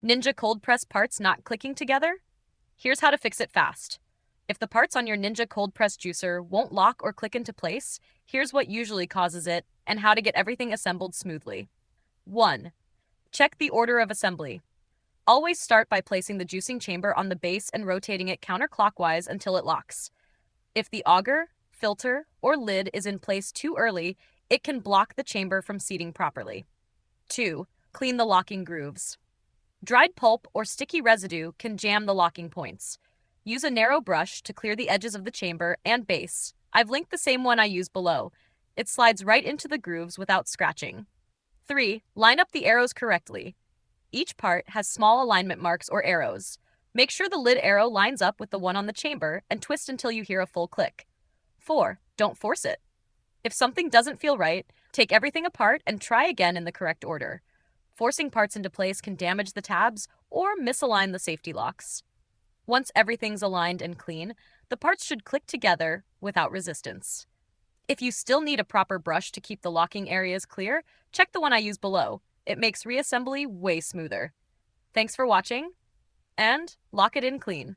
Ninja cold press parts not clicking together? Here's how to fix it fast. If the parts on your Ninja cold press juicer won't lock or click into place, here's what usually causes it and how to get everything assembled smoothly. 1. Check the order of assembly. Always start by placing the juicing chamber on the base and rotating it counterclockwise until it locks. If the auger, filter, or lid is in place too early, it can block the chamber from seating properly. 2. Clean the locking grooves. Dried pulp or sticky residue can jam the locking points. Use a narrow brush to clear the edges of the chamber and base. I've linked the same one I use below. It slides right into the grooves without scratching. 3. Line up the arrows correctly. Each part has small alignment marks or arrows. Make sure the lid arrow lines up with the one on the chamber and twist until you hear a full click. 4. Don't force it. If something doesn't feel right, take everything apart and try again in the correct order. Forcing parts into place can damage the tabs or misalign the safety locks. Once everything's aligned and clean, the parts should click together without resistance. If you still need a proper brush to keep the locking areas clear, check the one I use below. It makes reassembly way smoother. Thanks for watching, and lock it in clean.